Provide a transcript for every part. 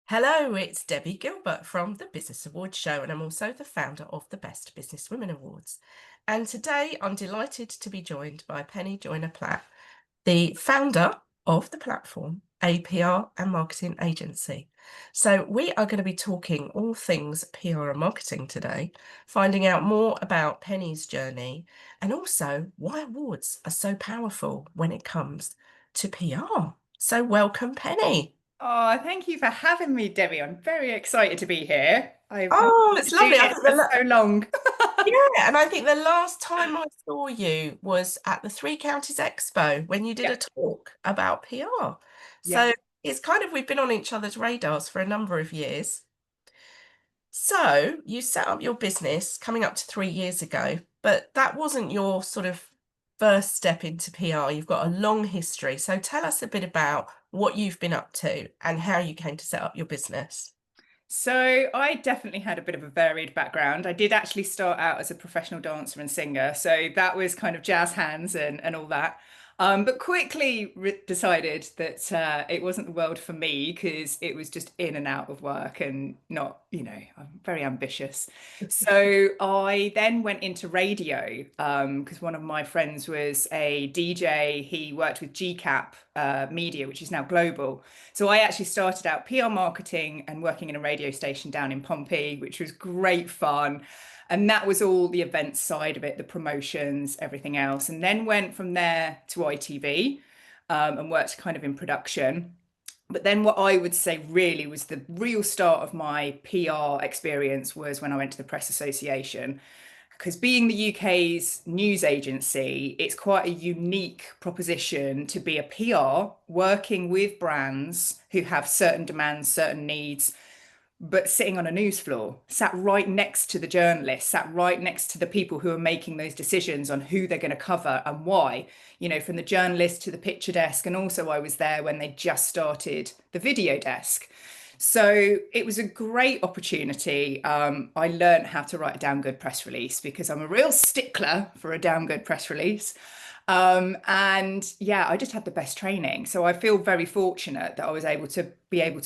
Hello, it's Debbie Gilbert from the Business Awards show, and I'm also the founder of the Best Business Women Awards. And today I'm delighted to be joined by Penny Joyner-Platt, the founder of the Plattform, a PR and marketing agency. So we are going to be talking all things PR and marketing today, finding out more about Penny's journey and also why awards are so powerful when it comes to PR. So welcome, Penny. Oh, thank you for having me, Debbie. I'm very excited to be here. I've wanted Oh, to it's do lovely. I this think for so long. yeah, and I think the last time I saw you was at the Three Counties Expo when you did Yeah, a talk about PR. yeah. So it's kind of we've been on each other's radars for a number of years. So you set up your business coming up to 3 years ago, but that wasn't your sort of first step into PR. You've got a long history. So tell us a bit about what you've been up to and how you came to set up your business. So I definitely had a bit of a varied background. I did actually start out as a professional dancer and singer, so that was kind of jazz hands and all that. But quickly decided that it wasn't the world for me because it was just in and out of work and not, I'm very ambitious. So I then went into radio because one of my friends was a DJ. He worked with GCAP Media, which is now global. So I actually started out PR marketing and working in a radio station down in Pompey, which was great fun. And that was all the events side of it, the promotions, everything else. And then went from there to ITV and worked kind of in production. But then what I would say really was the real start of my PR experience was when I went to the Press Association. Because being the UK's news agency, it's quite a unique proposition to be a PR working with brands who have certain demands, certain needs, but sitting on a news floor, sat right next to the journalists, sat right next to the people who are making those decisions on who they're going to cover and why, from the journalist to the picture desk. And also, I was there when they just started the video desk. So it was a great opportunity. I learned how to write a damn good press release because I'm a real stickler for a damn good press release. And yeah, I just had the best training. So I feel very fortunate that I was able to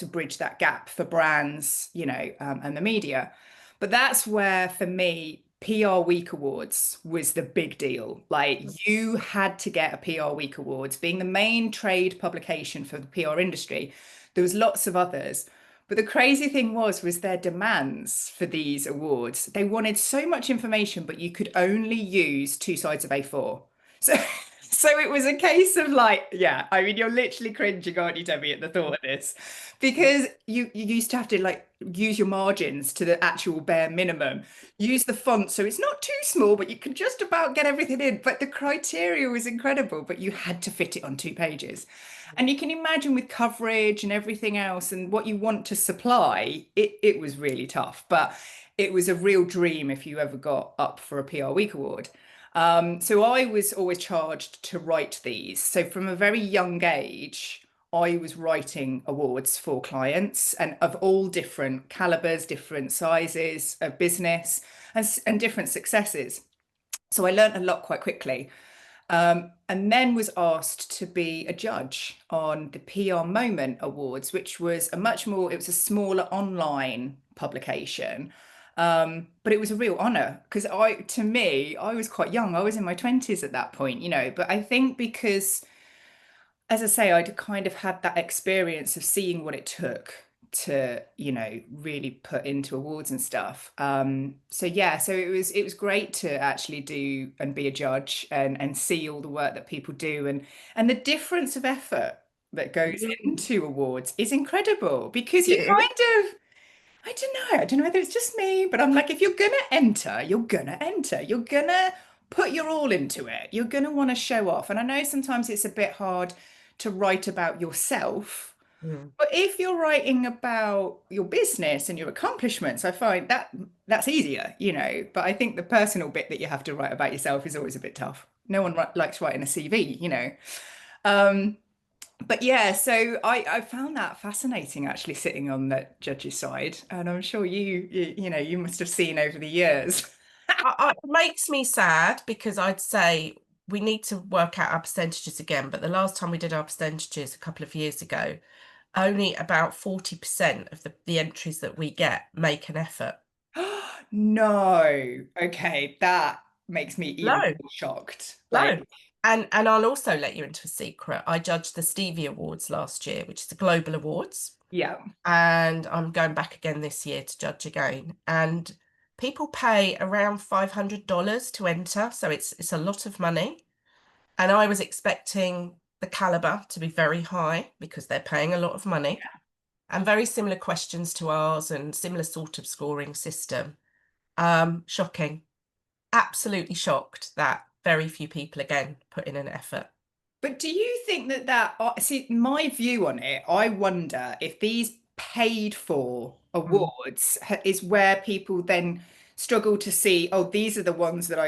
bridge that gap for brands, and the media. But that's where, for me, PR Week Awards was the big deal. Like you had to get a PR Week Awards, being the main trade publication for the PR industry. There was lots of others. But the crazy thing was their demands for these awards. They wanted so much information, but you could only use two sides of A4. So, so it was a case of like, yeah, I mean, you're literally cringing, aren't you, Debbie, at the thought of this? Because you used to have to like use your margins to the actual bare minimum, use the font so it's not too small, but you can just about get everything in. But the criteria was incredible, but you had to fit it on 2 pages. And you can imagine with coverage and everything else and what you want to supply, it was really tough. But it was a real dream if you ever got up for a PR Week Award. So I was always charged to write these. So from a very young age, I was writing awards for clients and of all different calibers, different sizes of business and different successes. So I learned a lot quite quickly. And then was asked to be a judge on the PR Moment Awards, which was it was a smaller online publication. But it was a real honor because to me, I was quite young. I was in my 20s at that point, but I think because, as I say, I'd kind of had that experience of seeing what it took to, really put into awards and stuff. So yeah, so it was great to actually do and be a judge and see all the work that people do and the difference of effort that goes Mm. into awards is incredible because you Yeah. kind of I don't know whether it's just me, but I'm like, if you're gonna enter, you're gonna enter. You're gonna put your all into it. You're gonna want to show off. And I know sometimes it's a bit hard to write about yourself, Mm. but if you're writing about your business and your accomplishments, I find that's easier, But I think the personal bit that you have to write about yourself is always a bit tough. No one likes writing a CV. Um, but yeah, so I found that fascinating actually sitting on the judge's side, and I'm sure you must have seen over the years. It makes me sad because I'd say we need to work out our percentages again. But the last time we did our percentages a couple of years ago, only about 40% of the entries that we get make an effort. No. Okay, that makes me even Low, more shocked. Like, low. And I'll also let you into a secret. I judged the Stevie Awards last year, which is the global awards. yeah, And I'm going back again this year to judge again. And people pay around $500 to enter, so it's a lot of money. And I was expecting the caliber to be very high because they're paying a lot of money and very similar questions to ours and similar sort of scoring system. Shocking, absolutely shocked that very few people again put in an effort. but do you think that see, my view on it, I wonder if these paid for Mm. awards is where people then struggle to see, oh, these are the ones that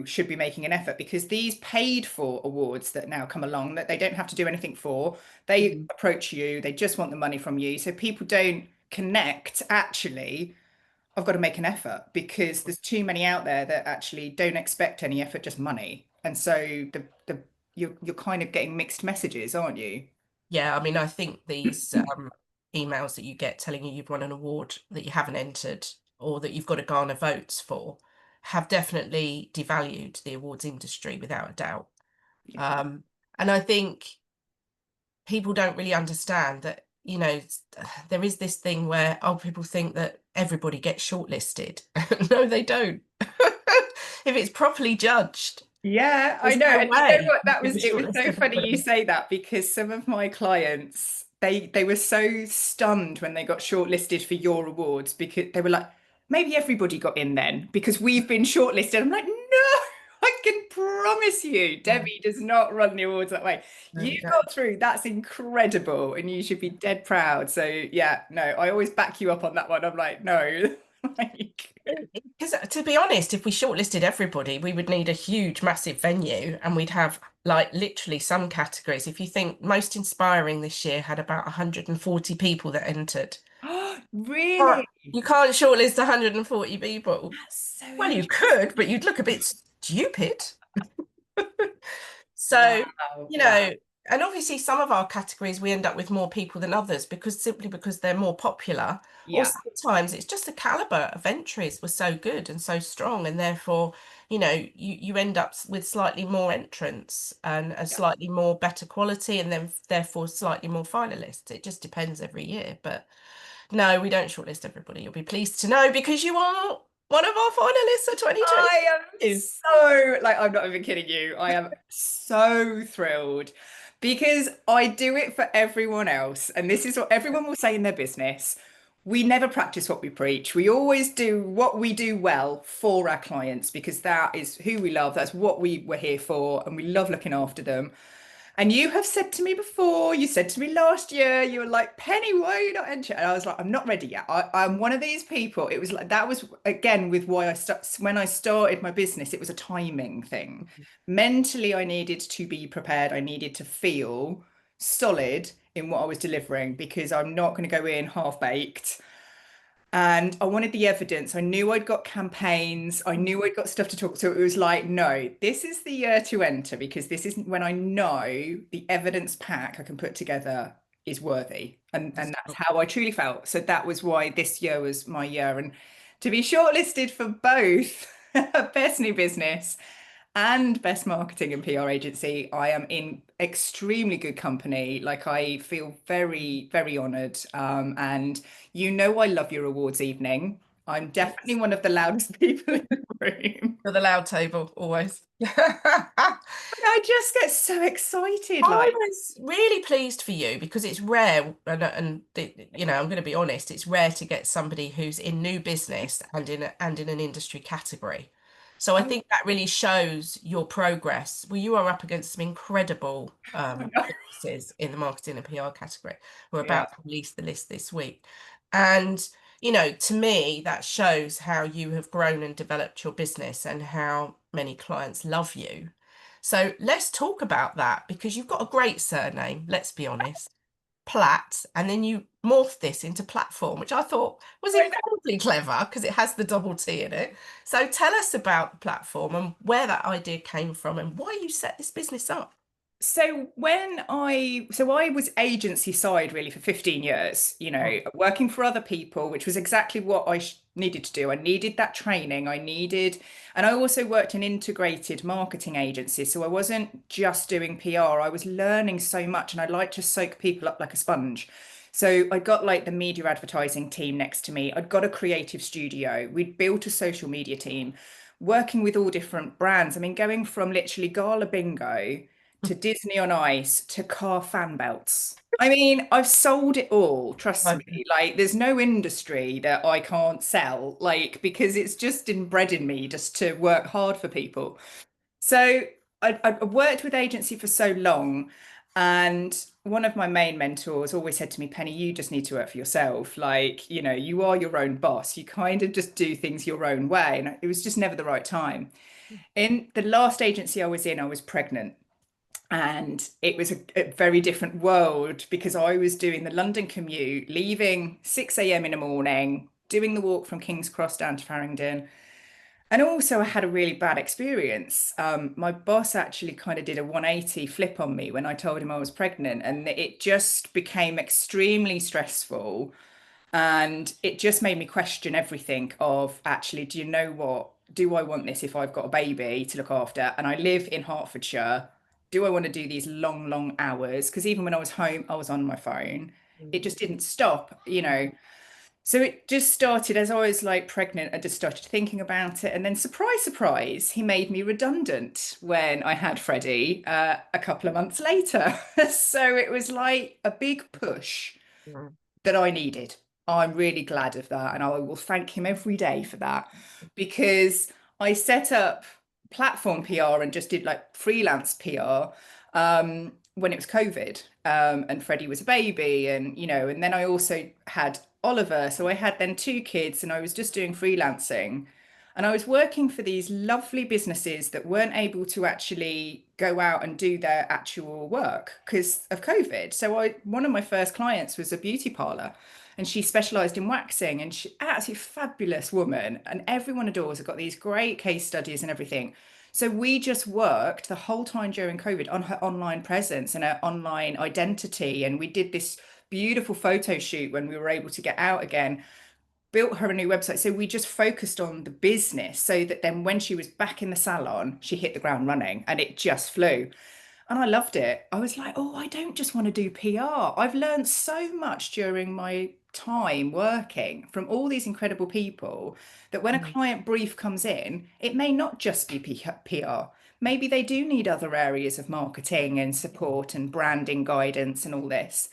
should be making an effort, because these paid for awards that now come along that they don't have to do anything for, they Mhm. approach you, they just want the money from you. So people don't connect, actually, I've got to make an effort because there's too many out there that actually don't expect any effort, just money. And so the you're kind of getting mixed messages, aren't you? Yeah, I mean, I think these emails that you get telling you you've won an award that you haven't entered or that you've got to garner votes for have definitely devalued the awards industry without a doubt. Yeah. Um, and I think people don't really understand that, there is this thing where, oh, people think that everybody gets shortlisted. No, they don't. If it's properly judged, Yeah, I there's know. no And you know way what? you can It was shortlist so funny you everybody. say that, because some of my clients, they were so stunned when they got shortlisted for your awards, because they were like, maybe everybody got in then because we've been shortlisted. I'm like, no, I can promise you, Yeah, Debbie does not run the awards that way. there You we go. got through. That's incredible, and you should be dead proud. So yeah, no, I always back you up on that one. I'm like, no, like, Because to be honest, if we shortlisted everybody, we would need a huge, massive venue and we'd have like literally some categories. If you think most inspiring this year had about 140 people that entered. really, But you can't shortlist 140 people. that's so Well, you interesting. could, but you'd look a bit stupid. So, Wow, you wow. know, and obviously some of our categories we end up with more people than others because simply because they're more popular. Or Yeah, sometimes it's just the caliber of entries was so good and so strong, and therefore, you end up with slightly more entrants and a yeah. slightly more better quality, and then therefore slightly more finalists. It just depends every year. But no, we don't shortlist everybody. You'll be pleased to know because you are one of our finalists for I am 2022. so, like, I'm not even kidding you. I am so thrilled because I do it for everyone else. And this is what everyone will say in their business. We never practice what we preach. We always do what we do well for our clients because that is who we love. That's what we were here for. And we love looking after them. And you have said to me before, you said to me last year, you were like, Penny, why are you not entering? And I was like, I'm not ready yet. I'm one of these people. It was like, that was again with why when I started my business, it was a timing thing. Mentally, I needed to be prepared. I needed to feel solid in what I was delivering because I'm not going to go in half baked. And I wanted the evidence. I knew I'd got campaigns. I knew I'd got stuff to talk. So it was like, no, this is the year to enter because this is when I know the evidence pack I can put together is worthy. And that's how I truly felt. So that was why this year was my year. And to be shortlisted for both Best New Business and Best Marketing and PR Agency, I am in extremely good company. Like, I feel very, very honoured. And I love your awards evening. I'm definitely Yes. one of the loudest people in the room. For the loud table, always. I just get so excited. I Like, was really pleased for you because it's rare, and I'm going to be honest, it's rare to get somebody who's in new business and in an industry category. So I oh, think that really shows your progress. Well, you are up against some incredible my God. businesses in the marketing and PR category. We're Yeah. about to release the list this week, and to me, that shows how you have grown and developed your business and how many clients love you. So let's talk about that because you've got a great surname, let's be honest, Platt, and then you morphed this into Platform, which I thought was I know. incredibly clever because it has the double T in it. So tell us about the platform and where that idea came from and why you set this business up. So I was agency side really for 15 years, Mm, working for other people, which was exactly what I needed to do. I needed that training. And I also worked in integrated marketing agencies. So I wasn't just doing PR. I was learning so much and I like to soak people up like a sponge. So I got like the media advertising team next to me. I'd got a creative studio. We'd built a social media team, working with all different brands. I mean, going from literally Gala Bingo to Disney on Ice to car fan belts. I mean, I've sold it all, trust okay. me. Like, there's no industry that I can't sell, like, because it's just inbred in me just to work hard for people. So I worked with agency for so long. And one of my main mentors always said to me, Penny, you just need to work for yourself. Like, you are your own boss. You kind of just do things your own way. And it was just never the right time. In the last agency I was in, I was pregnant. And it was a very different world because I was doing the London commute, leaving 6 a.m. in the morning, doing the walk from King's Cross down to Farringdon. And also, I had a really bad experience. My boss actually kind of did a 180 flip on me when I told him I was pregnant, and it just became extremely stressful. And it just made me question everything of actually, do you know what? Do I want this if I've got a baby to look after? And I live in Hertfordshire. Do I want to do these long, long hours? Because even when I was home, I was on my phone. It Mm, just didn't stop. So it just started as I was like pregnant. I just started thinking about it. And then, surprise, surprise, he made me redundant when I had Freddie a couple of months later. So it was like a big push mm, that I needed. I'm really glad of that. And I will thank him every day for that because I set up platform PR and just did like freelance PR when it was COVID. And Freddie was a baby, and then I also had Oliver. So I had then two kids and I was just doing freelancing. And I was working for these lovely businesses that weren't able to actually go out and do their actual work because of COVID. So one of my first clients was a beauty parlor and she specialized in waxing and she absolutely fabulous woman and everyone adores her, got these great case studies and everything. So we just worked the whole time during COVID on her online presence and her online identity. And we did this beautiful photo shoot when we were able to get out again, built her a new website. So we just focused on the business so that then when she was back in the salon, she hit the ground running and it just flew. And I loved it. I was like, oh, I don't just want to do PR. I've learned so much during my time working from all these incredible people that when a mm, client brief comes in, it may not just be PR. Maybe they do need other areas of marketing and support and branding guidance and all this.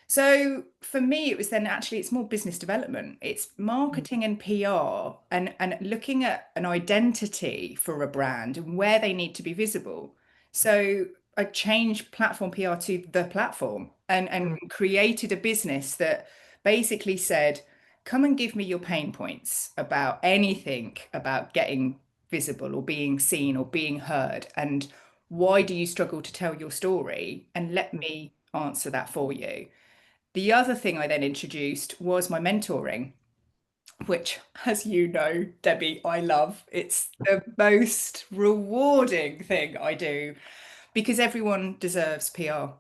So for me, it was then actually it's more business development. It's mm, marketing and PR and looking at an identity for a brand and where they need to be visible. So I changed platform PR to the platform and mm, created a business that basically said, come and give me your pain points about anything about getting visible or being seen or being heard. And why do you struggle to tell your story? And let mm, me answer that for you. The other thing I then introduced was my mentoring, which, as you know, Debbie, I love. It's the most rewarding thing I do because everyone deserves PR.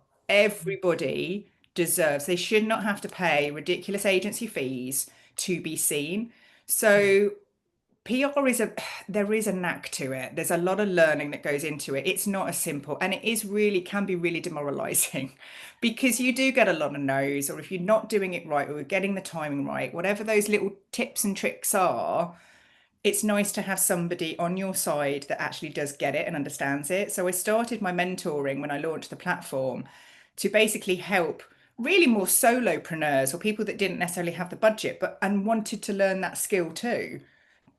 mm, Everybody deserves, they should not have to pay ridiculous agency fees to be seen. mm, So PR is there is a knack to it. There's a lot of learning that goes into it. It's not as simple and it is really can be really demoralizing because you do get a lot of no's or if you're not doing it right or getting the timing right, whatever those little tips and tricks are, it's nice to have somebody on your side that actually does get it and understands it. So I started my mentoring when I launched the platform to basically help really more solopreneurs or people that didn't necessarily have the budget but and wanted to learn that skill too,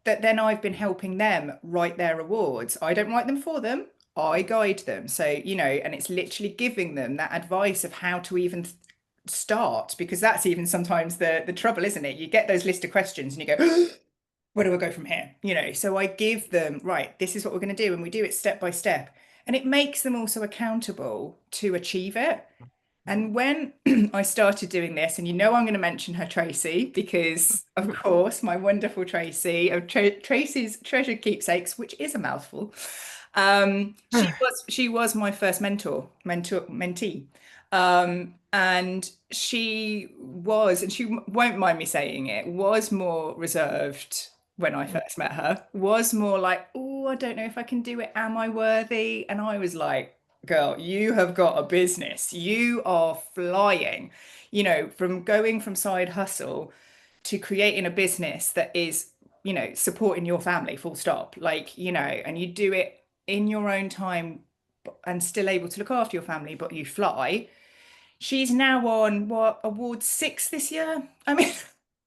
that then I've been helping them write their awards. I don't write them for them. I guide them. So, and it's literally giving them that advice of how to even start, because that's even sometimes the trouble, isn't it? You get those list of questions and you go, where do I go from here? So I give them, right, this is what we're going to do. And we do it step by step. And it makes them also accountable to achieve it. And when I started doing this, and I'm going to mention her Tracy, because of course, my wonderful Tracy of Tracy's Treasured Keepsakes, which is a mouthful. She was my first mentee. And she won't mind me saying it, was more reserved when I first met her, was more like, oh, I don't know if I can do it. Am I worthy? And I was like, girl, you have got a business. You are flying, from going from side hustle to creating a business that is, supporting your family, full stop. Like, and you do it in your own time and still able to look after your family, but you fly. She's now on what, award 6 this year? I mean,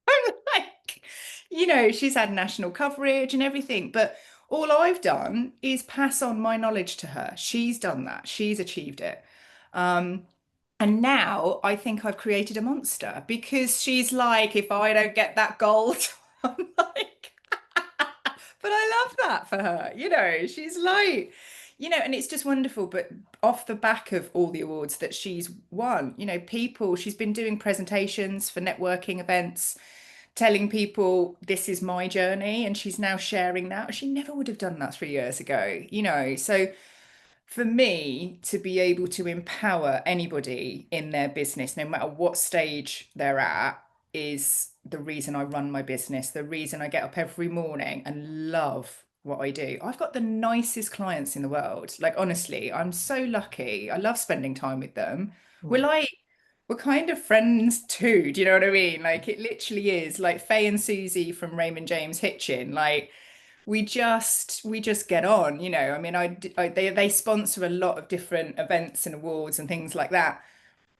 I'm like, she's had national coverage and everything, but all I've done is pass on my knowledge to her. She's done that. She's achieved it. Um, and now I think I've created a monster because she's like, if I don't get that gold, I'm like, but I love that for her. She's like, and it's just wonderful. But off the back of all the awards that she's won, she's been doing presentations for networking events, telling people this is my journey, and she's now sharing that. She never would have done that 3 years ago, So for me to be able to empower anybody in their business, no matter what stage they're at, is the reason I run my business, the reason I get up every morning and love what I do. I've got the nicest clients in the world. Like, honestly, I'm so lucky. I love spending time with them. We're Mm. like, we're kind of friends too. Do you know what I mean? Like, it literally is like Faye and Susie from Raymond James Hitchin. Like, we just get on. I mean, they sponsor a lot of different events and awards and things like that,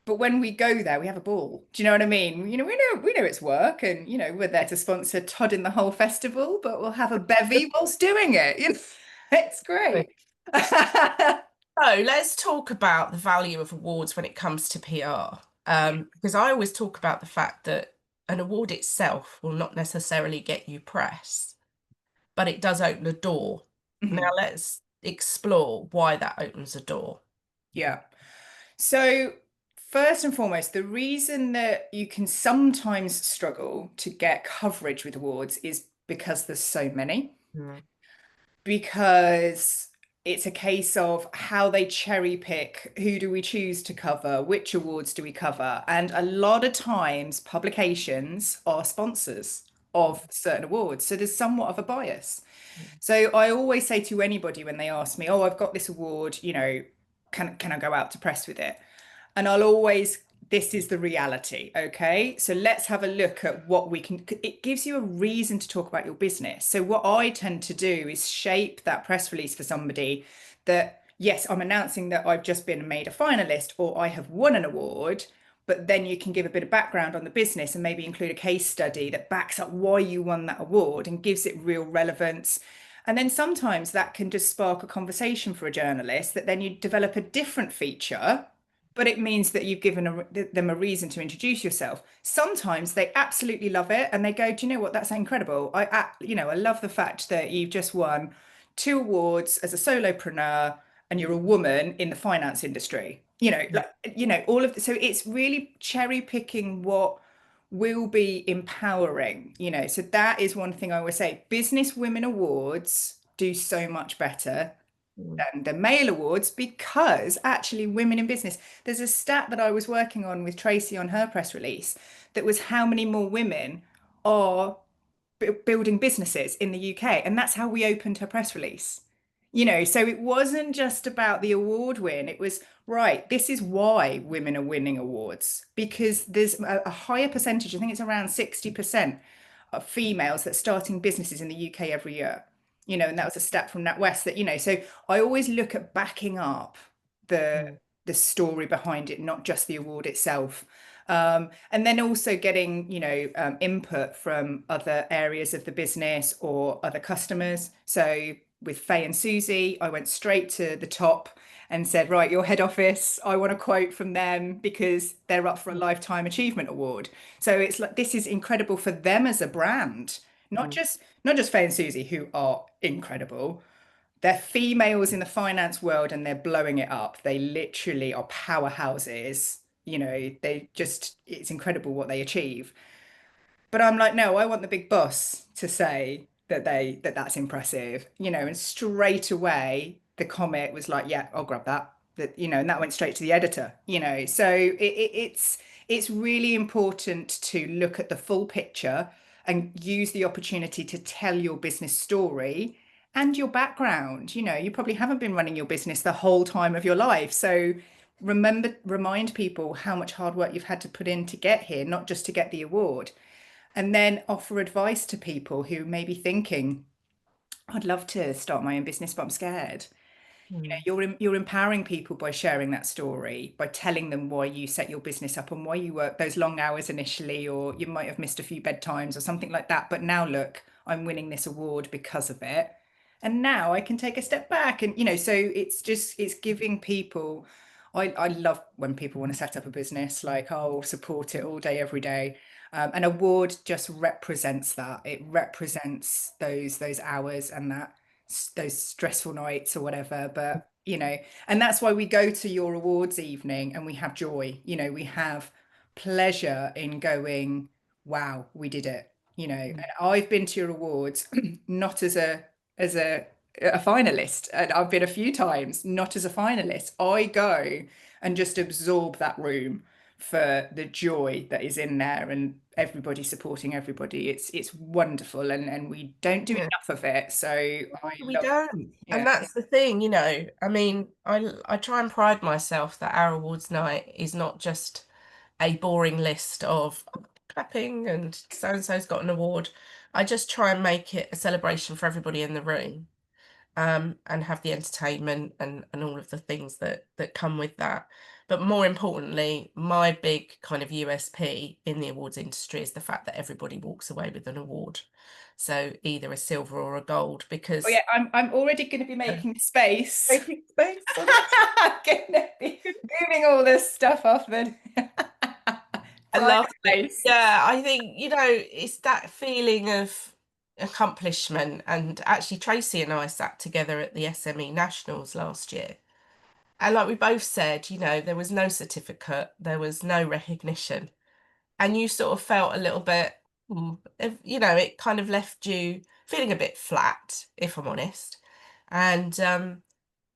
but when we go there we have a ball. Do you know what I mean? We know it's work, and we're there to sponsor Todd in the whole festival, but we'll have a bevy whilst doing it. It's great. So let's talk about the value of awards when it comes to PR. Because I always talk about the fact that an award itself will not necessarily get you press, but it does open a door. Now Mhm. let's explore why that opens a door. Yeah. So, first and foremost, the reason that you can sometimes struggle to get coverage with awards is because there's so many. Mm. Because it's a case of how they cherry pick, who do we choose to cover, which awards do we cover. And a lot of times publications are sponsors of certain awards, so there's somewhat of a bias. So I always say to anybody when they ask me, oh, I've got this award, can I go out to press with it? And I'll always, this is the reality. Okay. So let's have a look at what we can, it gives you a reason to talk about your business. So what I tend to do is shape that press release for somebody that, yes, I'm announcing that I've just been made a finalist or I have won an award, but then you can give a bit of background on the business and maybe include a case study that backs up why you won that award and gives it real relevance. And then sometimes that can just spark a conversation for a journalist that then you develop a different feature, but it means that you've given them a reason to introduce yourself. Sometimes they absolutely love it and they go, do you know what? That's incredible. I love the fact that you've just won 2 awards as a solopreneur and you're a woman in the finance industry. All of so it's really cherry picking what will be empowering. So that is one thing I always say. Business Women Awards do so much better Mm. than the male awards because actually women in business, there's a stat that I was working on with Tracy on her press release that was how many more women are building businesses in the UK, and that's how we opened her press release. So it wasn't just about the award win, it was right, this is why women are winning awards, because there's a higher percentage, I think it's around 60% of females that starting businesses in the UK every year. And that was a stat from NatWest that, so I always look at backing up the Mm. the story behind it, not just the award itself. And then also getting, input from other areas of the business or other customers. So with Faye and Susie, I went straight to the top and said, right, your head office, I want a quote from them because they're up for a lifetime achievement award. So it's like this is incredible for them as a brand, not Mm. just Faye and Susie, who are incredible. They're females in the finance world and they're blowing it up. They literally are powerhouses. It's incredible what they achieve. But I'm like, no, I want the big boss to say that that's impressive, and straight away the comment was like, yeah, I'll grab that. That, and that went straight to the editor, So it's really important to look at the full picture and use the opportunity to tell your business story and your background. You probably haven't been running your business the whole time of your life. So remind people how much hard work you've had to put in to get here, not just to get the award. And then offer advice to people who may be thinking, I'd love to start my own business, but I'm scared. Mm. You're empowering people by sharing that story, by telling them why you set your business up and why you work those long hours initially, or you might have missed a few bedtimes or something like that. But now look, I'm winning this award because of it. And now I can take a step back. And, so it's giving people, I love when people want to set up a business, like I'll support it all day, every day. An award just represents that. It represents those hours and those stressful nights or whatever. But and that's why we go to your awards evening and we have joy. We have pleasure in going, wow, we did it. And I've been to your awards not as a finalist, and I've been a few times not as a finalist. I go and just absorb that room for the joy that is in there and everybody supporting everybody. It's wonderful, and we don't do Yeah. enough of it. So I We love, don't. yeah. And that's the thing, I mean, I try and pride myself that our awards night is not just a boring list of clapping and so and so's got an award. I just try and make it a celebration for everybody in the room, and have the entertainment and all of the things that come with that. But more importantly, my big kind of USP in the awards industry is the fact that everybody walks away with an award. So either a silver or a gold, Oh because yeah, I'm already going to be making space. making space. I'm going to be moving all this stuff off the I private love it. place. Yeah, I think, it's that feeling of accomplishment. And actually, Tracy and I sat together at the SME Nationals last year. And like we both said, there was no certificate, there was no recognition. And you sort of felt a little bit, it kind of left you feeling a bit flat, if I'm honest. And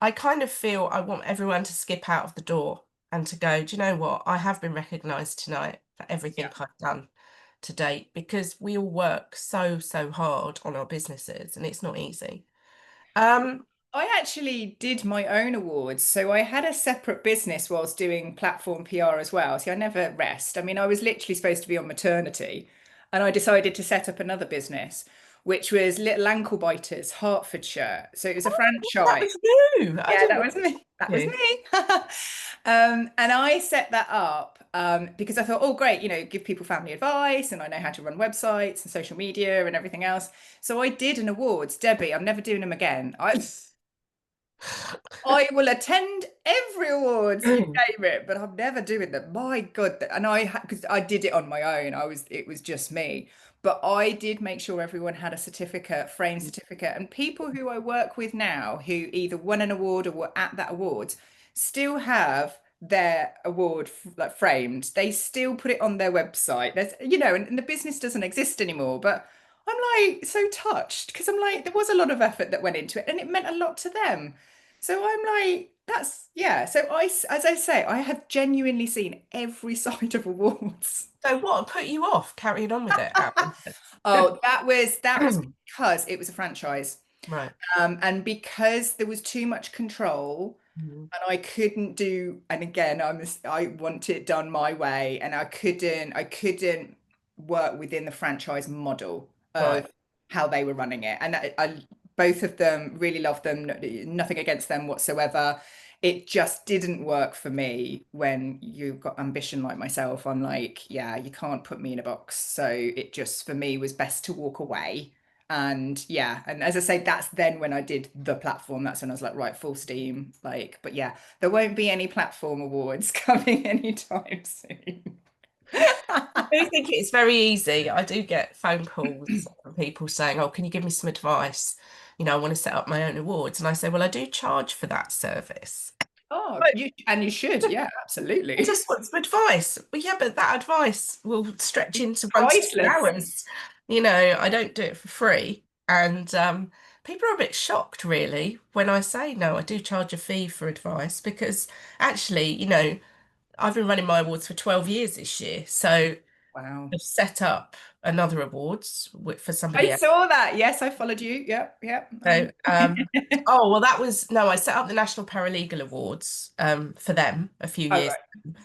I kind of feel I want everyone to skip out of the door and to go, do you know what? I have been recognised tonight for everything Yeah. I've done to date, because we all work so, so hard on our businesses and it's not easy. I actually did my own awards. So I had a separate business whilst doing platform PR as well. So I never rest. I mean, I was literally supposed to be on maternity and I decided to set up another business, which was Little Ankle Biters, Hertfordshire. So it was a That franchise. was you. I Yeah, didn't that know was me. That was you. me. And I set that up because I thought, oh, great, give people family advice and I know how to run websites and social media and everything else. So I did an awards. Debbie, I'm never doing them again. I will attend every awards, you name it, but I'm never doing them. My God. And because I did it on my own. It was just me. But I did make sure everyone had a certificate, framed certificate. And people who I work with now who either won an award or were at that awards still have their award like framed. They still put it on their website. There's, and the business doesn't exist anymore. But I'm like so touched because I'm like, there was a lot of effort that went into it and it meant a lot to them. So I'm like, yeah. So as I say, I have genuinely seen every side of awards. So what put you off carrying on with it, Aaron? Oh, that was because it was a franchise. Right. And because there was too much control Mhm. and I couldn't do, and again, I want it done my way, and I couldn't work within the franchise model Right. of how they were running it. And both of them really loved them, nothing against them whatsoever. It just didn't work for me when you've got ambition like myself. I'm like, yeah, you can't put me in a box. So it just for me was best to walk away. And yeah, and as I say, that's then when I did the platform. That's when I was like, right, full steam. Like, but yeah, there won't be any platform awards coming anytime soon. I do think it's very easy. I do get phone calls from people saying, "Oh, can you give me some advice? I want to set up my own awards." And I say, "Well, I do charge for that service." Oh, But you should, yeah, I absolutely. just want some advice. Well, yeah, but that advice will stretch into 1 to 2 Priceless. hours. I don't do it for free. And people are a bit shocked, really, when I say, no, I do charge a fee for advice because actually, I've been running my awards for 12 years this year. So Wow. I've set up another awards for I somebody else. saw that. Yes, I followed you. Yep, yep. So, oh, well, no, I set up the National Paralegal Awards for them a few Oh, years. right.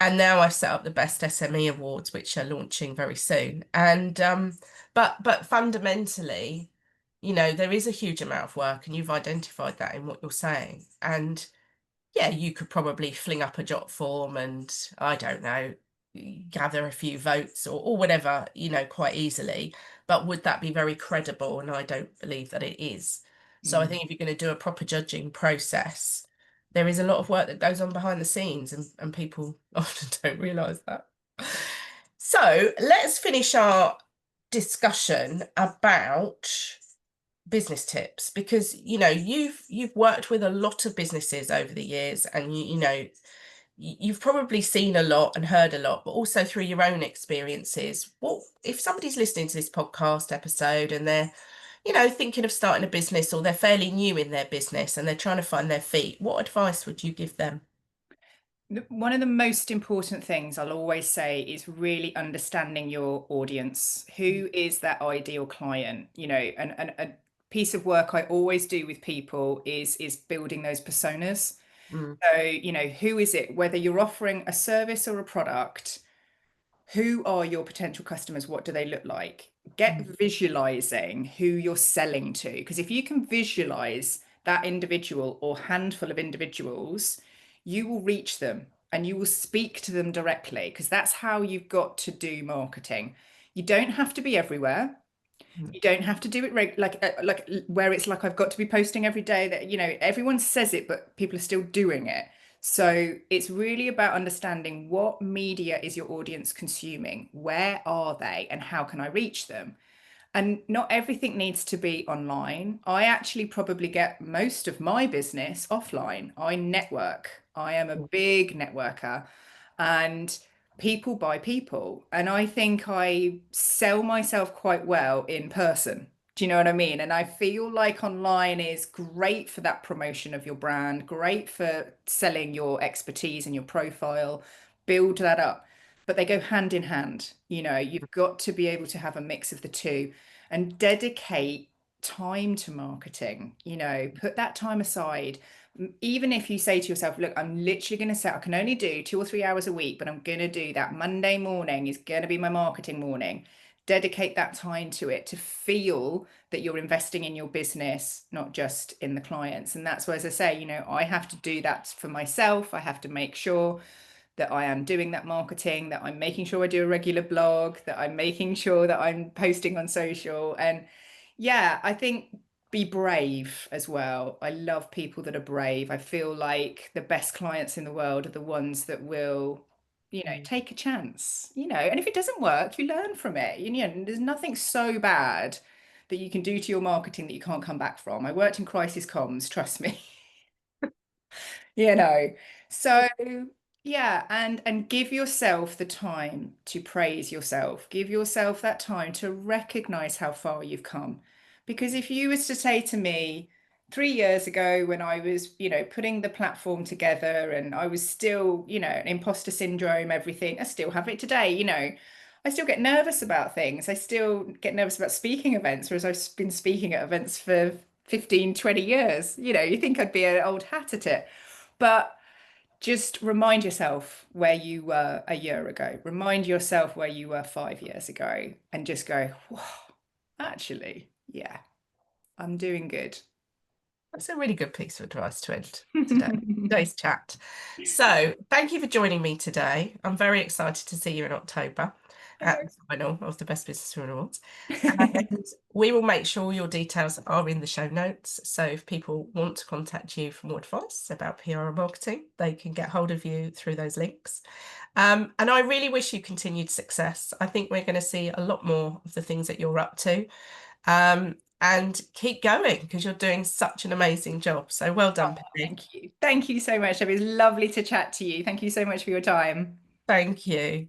And now I've set up the Best SME Awards, which are launching very soon. And but fundamentally, there is a huge amount of work, and you've identified that in what you're saying. And yeah, you could probably fling up a jot form and I don't know, gather a few votes or whatever, quite easily. But would that be very credible? And I don't believe that it is. So I Mm. think if you're going to do a proper judging process, there is a lot of work that goes on behind the scenes, and people often don't realise that. So let's finish our discussion about business tips, because you've worked with a lot of businesses over the years, and you've probably seen a lot and heard a lot, but also through your own experiences. What if somebody's listening to this podcast episode and they're thinking of starting a business, or they're fairly new in their business and they're trying to find their feet? What advice would you give them? One of the most important things I'll always say is really understanding your audience. Who is that ideal client? And a piece of work I always do with people is building those personas. Mm, So, who is it? Whether you're offering a service or a product, who are your potential customers? What do they look like? Get mm, visualizing who you're selling to. Because if you can visualize that individual or handful of individuals, you will reach them and you will speak to them directly, because that's how you've got to do marketing. You don't have to be everywhere. mm, You don't have to do it like where it's like I've got to be posting every day. That everyone says it, but people are still doing it. So it's really about understanding what media is your audience consuming, where are they, and how can I reach them? And not everything needs to be online. I actually probably get most of my business offline. I network. I am a mm, big networker, and people buy people. And I think I sell myself quite well in person. Do you know what I mean? And I feel like online is great for that promotion of your brand, great for selling your expertise and your profile, build that up. But they go hand in hand. You've got to be able to have a mix of the two and dedicate time to marketing. Put that time aside. Even if you say to yourself, look, I'm literally going to set, I can only do 2 or 3 hours a week, but I'm going to do that. Monday morning is going to be my marketing morning. Dedicate that time to it, to feel that you're investing in your business, not just in the clients. And that's why, as I say, I have to do that for myself. I have to make sure that I am doing that marketing, that I'm making sure I do a regular blog, that I'm making sure that I'm posting on social. And yeah, I think be brave as well. I love people that are brave. I feel like the best clients in the world are the ones that will, mm. take a chance, and if it doesn't work, you learn from it. There's nothing so bad that you can do to your marketing that you can't come back from. I worked in crisis comms, trust me. you know so yeah, and give yourself the time to praise yourself, give yourself that time to recognize how far you've come. Because if you was to say to me 3 years ago, when I was putting the platform together, and I was still an imposter syndrome, everything, I still have it today. I still get nervous about things. I still get nervous about speaking events, whereas I've been speaking at events for 15, 20 years. You think I'd be an old hat at it. But just remind yourself where you were a year ago. Remind yourself where you were 5 years ago, and just go, whoa, actually, yeah, I'm doing good. That's a really good piece of advice to end today's chat. So, thank you for joining me today. I'm very excited to see you in October at the final of the Best Business Women Awards. And we will make sure your details are in the show notes. So, if people want to contact you for more advice about PR and marketing, they can get hold of you through those links. And I really wish you continued success. I think we're going to see a lot more of the things that you're up to. And keep going, because you're doing such an amazing job. So well done, Penny. Thank you. Thank you so much. It was lovely to chat to you. Thank you so much for your time. Thank you.